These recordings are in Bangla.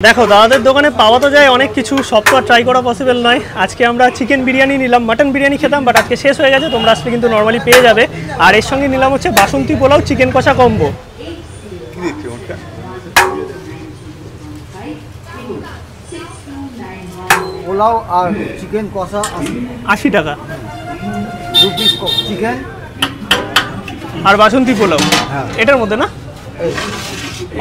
দেখো দাদাদের দোকানে পাওয়া তো যায় অনেক কিছু, সব তো আর ট্রাই করা পসিবল নয়। আজকে আমরা চিকেন বিরিয়ানি নিলাম, মাটন বিরিয়ানি খেতাম বাট আজকে শেষ হয়ে গেছে, তোমরা আসলে কিন্তু নর্মালি পেয়ে যাবে। আর এর সঙ্গে নিলাম হচ্ছে বাসন্তী পোলাও চিকেন কষা কম্বো। পোলাও আর চিকেন কষা 80 টাকা, 2 পিস চিকেন আর বাসন্তী পোলাও এটার মধ্যে না।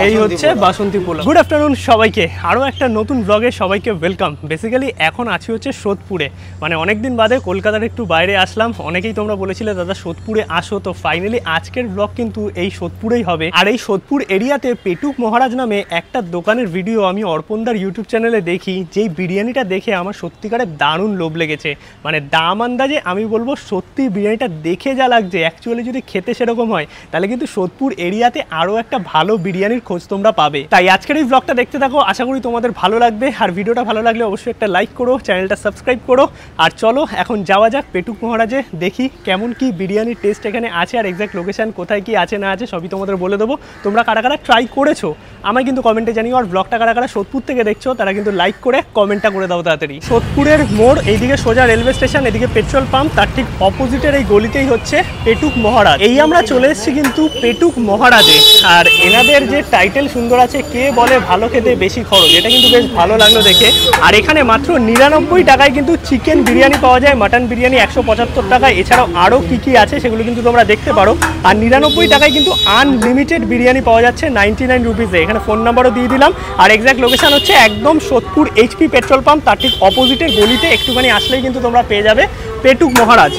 এই হচ্ছে বাসন্তী পোলাও। গুড আফটারনুন সবাইকে, আরও একটা নতুন ব্লগে সবাইকে ওয়েলকাম। বেসিক্যালি এখন আছি হচ্ছে সোদপুরে, মানে অনেকদিন বাদে কলকাতার একটু বাইরে আসলাম। অনেকেই তোমরা বলেছিলে দাদা সোদপুরে আসো, তো ফাইনালি আজকের ব্লগ কিন্তু এই সোদপুরেই হবে। আর এই সোদপুর এরিয়াতে পেটুক মহারাজ নামে একটা দোকানের ভিডিও আমি অর্পণদার ইউটিউব চ্যানেলে দেখি, যেই বিরিয়ানিটা দেখে আমার সত্যিকারের দারুণ লোভ লেগেছে। মানে দাম আন্দাজে আমি বলবো সত্যি বিরিয়ানিটা দেখে যা লাগছে, অ্যাকচুয়ালি যদি খেতে সেরকম হয় তাহলে কিন্তু সোদপুর এরিয়াতে আরও একটা ভালো বিরিয়ানির খোঁজ তোমরা পাবে। তাই আজকের এই ব্লগটা দেখতে থাকো, আশা করি তোমাদের ভালো লাগবে। আর ভিডিওটা ভালো লাগলে অবশ্যই একটা লাইক করো, চ্যানেলটা সাবস্ক্রাইব করো। আর চলো এখন যাওয়া যাক পেটুক মহারাজে, দেখি কেমন কি বিরিয়ানির টেস্ট এখানে আছে, আর এক্স্যাক্ট লোকেশন কোথায় কি আছে না আছে সবই তোমাদের বলে দেবো। তোমরা কারা কারা ট্রাই করেছো আমায় কিন্তু কমেন্টে জানিও। আর ব্লগটা কারা কারা সোদপুর থেকে দেখছো তারা কিন্তু লাইক করে কমেন্টটা করে দাও তাড়াতাড়ি। সোদপুরের মোড়, এইদিকে সোজা রেলওয়ে স্টেশন, এদিকে পেট্রোল পাম্প, তার ঠিক অপোজিটের এই গলিতেই হচ্ছে পেটুক মহারাজ। এই আমরা চলে এসেছি কিন্তু পেটুক মহারাজে। আর এনাদের যে টাইটেল সুন্দর আছে, কে বলে ভালো খেতে বেশি খরচ, এটা কিন্তু বেশ ভালো লাগলো দেখে। আর এখানে মাত্র 99 টাকায় কিন্তু চিকেন বিরিয়ানি পাওয়া যায়, মাটন বিরিয়ানি 175 টাকা, এছাড়াও আরও কী কী আছে সেগুলো কিন্তু তোমরা দেখতে পারো। আর 99 টাকায় কিন্তু আনলিমিটেড বিরিয়ানি পাওয়া যাচ্ছে 99 রুপিসে। এখানে ফোন নাম্বারও দিয়ে দিলাম। আর এক্স্যাক্ট লোকেশন হচ্ছে একদম সোদপুর এইচপি পেট্রোল পাম্প, তার ঠিক অপোজিটের গলিতে একটুখানি আসলেই কিন্তু তোমরা পেয়ে যাবে পেটুক মহারাজ।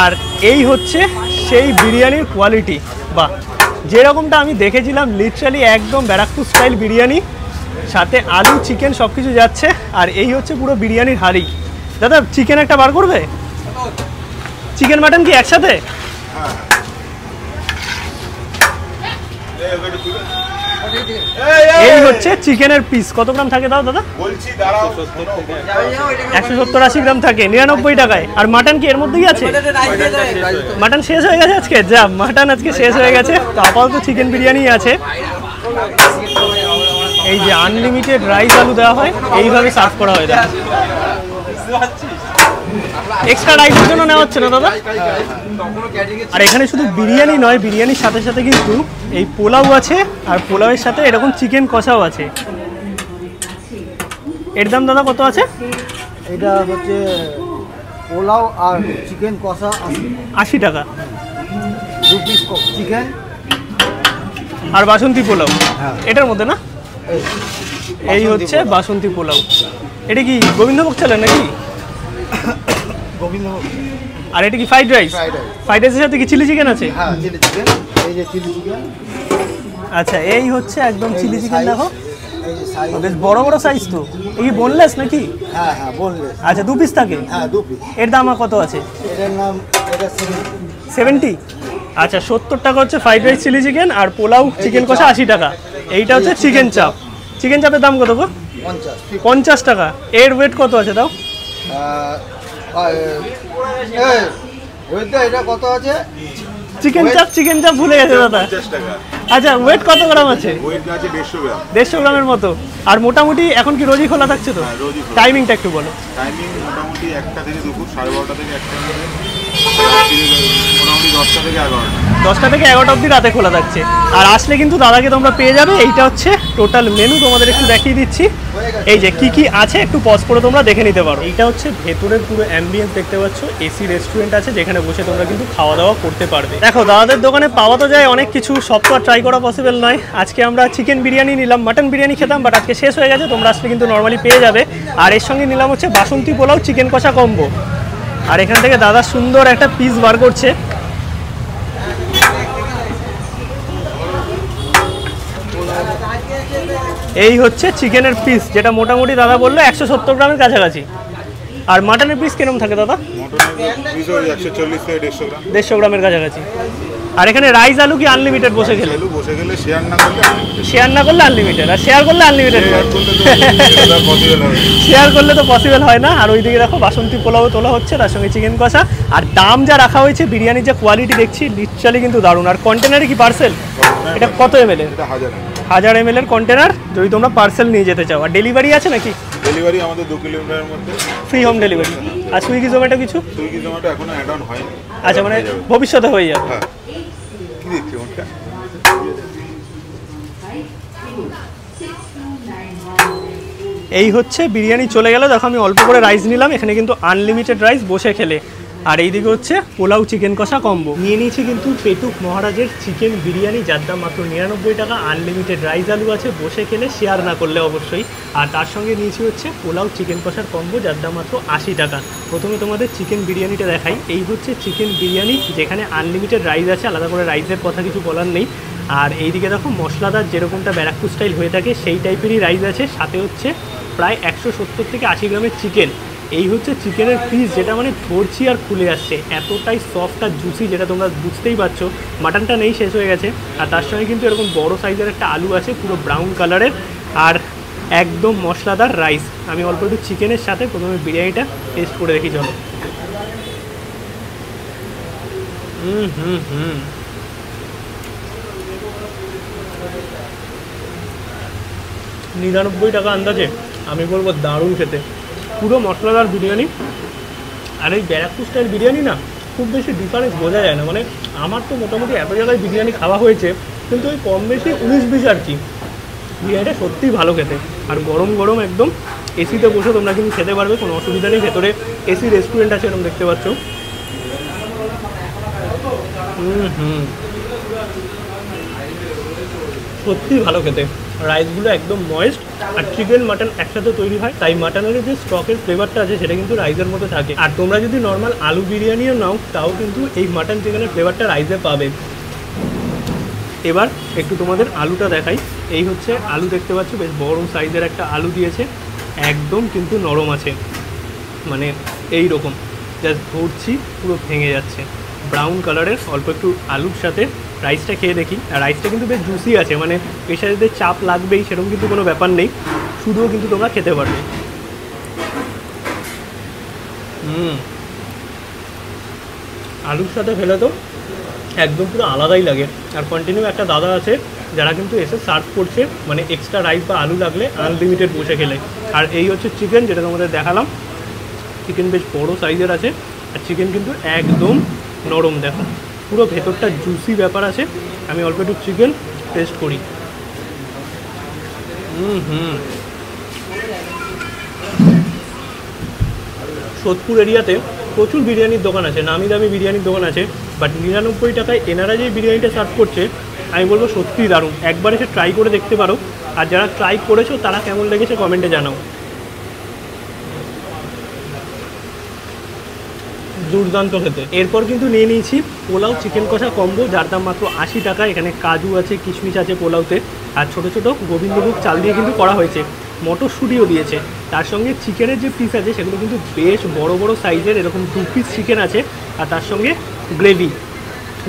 আর এই হচ্ছে সেই বিরিয়ানির কোয়ালিটি, বাহ, যেরকমটা আমি দেখেছিলাম লিটারালি একদম ব্যারাকপুর স্টাইল বিরিয়ানি, সাথে আলু চিকেন সব কিছু যাচ্ছে। আর এই হচ্ছে পুরো বিরিয়ানির হাঁড়ি। দাদা চিকেন একটা বার করবে, চিকেন মাটন কি একসাথে? এই হচ্ছে চিকেনের পিস, কত গ্রাম থাকে দাও দাদা? 170-80 গ্রাম থাকে 99 টাকায়। আর মাটন কি এর মধ্যেই আছে? মাটন শেষ হয়ে গেছে আজকে, যা মাটন আজকে শেষ হয়ে গেছে, তো আপাতত চিকেন বিরিয়ানি আছে। এই যে আনলিমিটেড রাইস আলু দেওয়া হয়, এইভাবে সার্ভ করা হয়। দাদা এক্সট্রা রাইসের জন্য নেওয়া হচ্ছে না দাদা? আর এখানে শুধু বিরিয়ানি নয়, বিরিয়ানির সাথে সাথে কিন্তু এই পোলাও আছে, আর পোলাওয়ের সাথে এরকম চিকেন কষাও আছে। এর দাম দাদা কত আছে? এটা হচ্ছে পোলাও আর চিকেন কষা 80 টাকা, 2 পিস চিকেন আর বাসন্তী পোলাও এটার মধ্যে না। এই হচ্ছে বাসন্তী পোলাও। এটা কি গোবিন্দভোগ চালের নাকি? গোবিন্দভোগ। আর এটা কি ফ্রাইড রাইস? ফ্রাইড রাইসের সাথে কি চিলি চিকেন আছে? হ্যাঁ চিলি চিকেন, এই যে চিলি চিকেন। আচ্ছা এই হচ্ছে একদম চিলি চিকেন, দেখো এই যে সাইজ বেশ বড় বড় সাইজ। তো এই বোনলেস নাকি? হ্যাঁ হ্যাঁ বোনলেস। আচ্ছা 2 পিস থাকে? হ্যাঁ 2 পিস। এর দাম কত আছে? এটার নাম এটা 70। আচ্ছা 70 টাকা হচ্ছে ফ্রাইড রাইস চিলি চিকেন, আর পোলাও চিকেন কষা 80 টাকা। এইটা হচ্ছে চিকেন চাপ। চিকেন চাপের দাম কত গো? 50 টাকা। এর ওয়েট কত আছে দাও? এটা কত আছে? চিকেন চাপ ভুলে গেছে দাদা। আচ্ছা ওয়েট কত গ্রাম আছে? 150 গ্রামের মতো। আর মোটামুটি এখন কি রোজই খোলা থাকছে তো? টাইমিংটা একটু বলো। টাইমিং মোটামুটি 1টা থেকে দুপুর 12:30 থেকে 1টা, মোটামুটি 10টা থেকে 11টা। 10টা থেকে 11টা অবধি রাতে খোলা থাকছে। আর আসলে কিন্তু দাদাকে তোমরা পেয়ে যাবে। এইটা হচ্ছে টোটাল মেনু, তোমাদের একটু দেখিয়ে দিচ্ছি। এই যে কি কি আছে একটু পজ করে তোমরা দেখে নিতে পারো। এইটা হচ্ছে ভেতরের পুরো অ্যাম্বিয়েন্স, দেখতে পাচ্ছ এসি রেস্টুরেন্ট আছে যেখানে বসে তোমরা কিন্তু খাওয়া দাওয়া করতে পারবে। দেখো দাদাদের দোকানে পাওয়া তো যায় অনেক কিছু, সব তো আর ট্রাই করা পসিবল নয়। আজকে আমরা চিকেন বিরিয়ানি নিলাম, মাটন বিরিয়ানি খেতাম বাট আজকে শেষ হয়ে গেছে, তোমরা আসলে কিন্তু নর্মালি পেয়ে যাবে। আর এর সঙ্গে নিলাম হচ্ছে বাসন্তী পোলাও চিকেন কষা কম্বো। আর এখান থেকে দাদা সুন্দর একটা পিস বার করছে। এই হচ্ছে চিকেনের পিস, যেটা মোটামুটি দাদা বললো 170 গ্রামের কাছাকাছি। আর মাটনের পিস কিরকম থাকে দাদা? মটনের পিস 140 থেকে 150 গ্রাম। 150 গ্রামের কাছাকাছি। আর এখানে রাইস আলু কি আনলিমিটেড বসে গেলে? বসে গেলে শেয়ার না করলে আনলিমিটেড, আর শেয়ার করলে আনলিমিটেড। শেয়ার করলে তো পসিবল হয় না। আর ওইদিকে দেখো বাসন্তী পোলাও তোলা হচ্ছে, তার সঙ্গে চিকেন কষা। আর দাম যা রাখা হয়েছে, বিরিয়ানির যা কোয়ালিটি দেখছি লিটারালি কিন্তু দারুণ। আর কন্টেনারে কি পার্সেল? এটা কত ml? এটা 1000 ml। 1000 ml এর কন্টেনার যদি তোমরা পার্সেল নিয়ে যেতে চাও। আর ডেলিভারি আছে নাকি? ডেলিভারি আমাদের 2 কিলোমিটারের মধ্যে ফ্রি হোম ডেলিভারি। আর সুইগি জোম্যাটো কিছু? সুইগি জোম্যাটো এখনো অ্যাড অন হয়নি। আচ্ছা, মানে ভবিষ্যতে হয়ে যাবে। হ্যাঁ, কি দেখছি ওটা? এই হচ্ছে বিরিয়ানি চলে গেল। দেখো আমি অল্প করে রাইস নিলাম, এখানে কিন্তু আনলিমিটেড রাইস বসে খেলে। আর এইদিকে হচ্ছে পোলাও চিকেন কষা কম্বো নিয়ে নিয়েছি কিন্তু পেটুক মহারাজের চিকেন বিরিয়ানি, যার দাম মাত্র 99 টাকা। আনলিমিটেড রাইস আলু আছে, বসে খেলে শেয়ার না করলে অবশ্যই। আর তার সঙ্গে নিয়েছি হচ্ছে পোলাও চিকেন কষার কম্বো, যার দাম মাত্র 80 টাকা। প্রথমে তোমাদের চিকেন বিরিয়ানিটা দেখাই। এই হচ্ছে চিকেন বিরিয়ানি, যেখানে আনলিমিটেড রাইস আছে, আলাদা করে রাইসের কথা কিছু বলার নেই। আর এইদিকে দেখো মশলাদার যেরকমটা ব্যারাকপুর স্টাইল হয়ে থাকে সেই টাইপেরই রাইস আছে, সাথে হচ্ছে প্রায় 170 থেকে 80 গ্রামের চিকেন। এই হচ্ছে চিকেনের পিস, যেটা মানে ধরছি আর খুলে আসছে, এতটাই সফট আর জুসি, যেটা তোমরা বুঝতেই পারছো। মাটনটা নেই, শেষ হয়ে গেছে। আর তার সঙ্গে কিন্তু এরকম বড় সাইজের একটা আলু আছে, পুরো ব্রাউন কালারের, আর একদম মশলাদার রাইস। আমি অল্প একটু চিকেনের সাথে প্রথমে বিরিয়ানিটা টেস্ট করে দেখি, চলো। হুম 99 টাকা আন্দাজে, আমি বলবো দারুণ খেতে, পুরো মশলাদার বিরিয়ানি। আর এই ব্যারাকপুর স্টাইল বিরিয়ানি না, খুব বেশি ডিফারেন্স বোঝা যায় না। মানে আমার তো মোটামুটি এত জায়গায় বিরিয়ানি খাওয়া হয়েছে, কিন্তু ওই কম বেশি 19-20 আর কি। বিরিয়ানিটা সত্যিই ভালো খেতে, আর গরম গরম একদম এসিতে বসে তোমরা কিন্তু খেতে পারবে, কোনো অসুবিধা নেই। ভেতরে এসি রেস্টুরেন্ট আছে, এরকম দেখতে পাচ্ছ। সত্যিই ভালো খেতে, রাইসগুলো একদম ময়েস্ট। আর চিকেন মাটন একসাথে তৈরি হয়, তাই মাটনের যে স্টকের ফ্লেভারটা আছে সেটা কিন্তু রাইসের মধ্যে থাকে। আর তোমরা যদি নর্মাল আলু বিরিয়ানিও নাও, তাও কিন্তু এই মাটন চিকেনের ফ্লেভারটা রাইসে পাবে। এবার একটু তোমাদের আলুটা দেখাই। এই হচ্ছে আলু, দেখতে পাচ্ছ বেশ বড় সাইজের একটা আলু দিয়েছে, একদম কিন্তু নরম আছে, মানে এই রকম জাস্ট ধরছি পুরো ভেঙে যাচ্ছে, ব্রাউন কালারের। অল্প একটু আলুর সাথে রাইসটা খেয়ে দেখি। আর রাইসটা কিন্তু বেশ জুসি আছে, মানে প্রেশারিতে চাপ লাগবেই সেরকম কিন্তু কোনো ব্যাপার নেই, শুধুও কিন্তু তোমরা খেতে পারবে। আলুর সাথে খেলে তো একদম পুরো আলাদাই লাগে। আর কন্টিনিউ একটা দাদা আছে যারা কিন্তু এসে সার্ভ করছে, মানে এক্সট্রা রাইস বা আলু লাগলে আনলিমিটেড বসে খেলে। আর এই হচ্ছে চিকেন, যেটা তোমাদের দেখালাম। চিকেন বেশ বড় সাইজের আছে, আর চিকেন কিন্তু একদম নরম, দেখো পুরো ভেতরটা জুসি ব্যাপার আছে। আমি অল্প একটু চিকেন টেস্ট করি। সোদপুর এরিয়াতে প্রচুর বিরিয়ানির দোকান আছে, নামি দামি বিরিয়ানির দোকান আছে, বাট 99 টাকায় এনারা যে বিরিয়ানিটা সার্ভ করছে, আমি বলবো সত্যিই দারুণ। একবার এসে ট্রাই করে দেখতে পারো। আর যারা ট্রাই করেছো তারা কেমন লেগেছে কমেন্টে জানাও। দুর্দান্ত খেতে। এরপর কিন্তু নিয়ে নিয়েছি পোলাও চিকেন কষা কম্বো, যার দাম মাত্র 80 টাকা। এখানে কাজু আছে, কিশমিশ আছে পোলাওতে, আর ছোটো ছোটো গোবিন্দভোগ চাল দিয়ে কিন্তু করা হয়েছে, মটরশুঁটিও দিয়েছে। তার সঙ্গে চিকেনের যে পিস আছে সেগুলো কিন্তু বেশ বড় বড় সাইজের, এরকম 2 পিস চিকেন আছে। আর তার সঙ্গে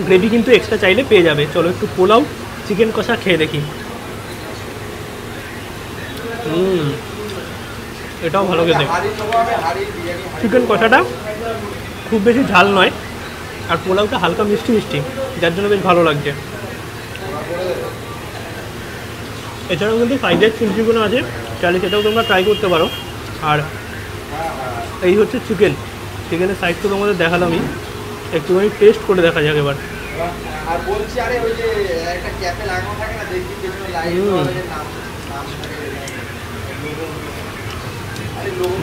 গ্রেভি কিন্তু এক্সট্রা চাইলে পেয়ে যাবে। চলো একটু পোলাও চিকেন কষা খেয়ে দেখি। এটাও ভালো খেতে। চিকেন কষাটা খুব বেশি ঝাল নয়, আর পোলাওটা হালকা মিষ্টি মিষ্টি, যার জন্য বেশ ভালো লাগছে। এছাড়াও কিন্তু ফ্রাইড রাইস চিংড়িগুলো আছে, চাইলে সেটাও তোমরা ট্রাই করতে পারো। আর এই হচ্ছে চিকেনের সাইজ তো তোমাদের দেখালামই, একটুখানি টেস্ট করে দেখা যাক এবার।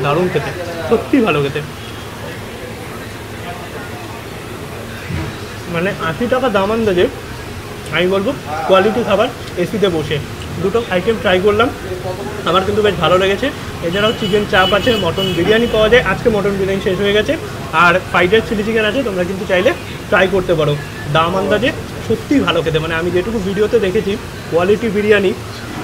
দারুণ খেতে, সত্যি ভালো খেতে। মানে 80 টাকা দাম আন্দাজে আমি বলবো কোয়ালিটি খাবার, এসিতে বসে। দুটো আইটেম ট্রাই করলাম, আমার কিন্তু বেশ ভালো লেগেছে। এছাড়াও চিকেন চাপ আছে, মটন বিরিয়ানি পাওয়া যায়, আজকে মটন বিরিয়ানি শেষ হয়ে গেছে, আর ফ্রাইড রাইস চিলি চিকেন আছে, তোমরা কিন্তু চাইলে ট্রাই করতে পারো। দাম আন্দাজে সত্যিই ভালো খেতে, মানে আমি যেটুকু ভিডিওতে দেখেছি কোয়ালিটি বিরিয়ানি,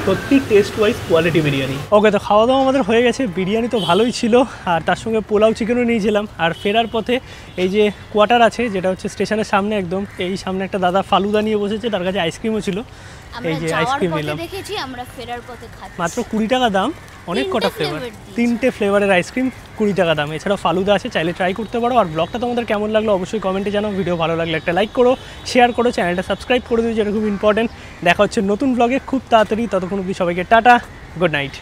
সত্যি টেস্ট ওয়াইজ কোয়ালিটি বিরিয়ানি। ওকে, তো খাওয়া দাওয়া আমাদের হয়ে গেছে। বিরিয়ানি তো ভালোই ছিল, আর তার সঙ্গে পোলাও চিকেনও নিয়েছিলাম। আর ফেরার পথে এই যে কোয়ার্টার আছে, যেটা হচ্ছে স্টেশনের সামনে একদম, এই সামনে একটা দাদা ফালুদা নিয়ে বসেছে, তার কাছে আইসক্রিমও ছিল। এই যে আইসক্রিম নিলাম, দেখেছি আমরা ফেরার পথে খাচ্ছি, মাত্র 20 টাকা দাম, অনেক কটা ফ্লেভার, 3টে ফ্লেভারের আইসক্রিম 20 টাকা দাম। এছাড়াও ফালুদা আছে, চাইলে ট্রাই করতে পারো। আর ব্লগটা তোমাদের কেমন লাগলো অবশ্যই কমেন্টে জানাও। ভিডিও ভালো লাগলে একটা লাইক করো, শেয়ার করো, চ্যানেলটা সাবস্ক্রাইব করে দিও, যেটা খুব ইম্পর্টেন্ট। দেখা হচ্ছে নতুন ব্লগে খুব তাড়াতাড়ি। ততক্ষণ অবধি সবাইকে টাটা, গুড নাইট।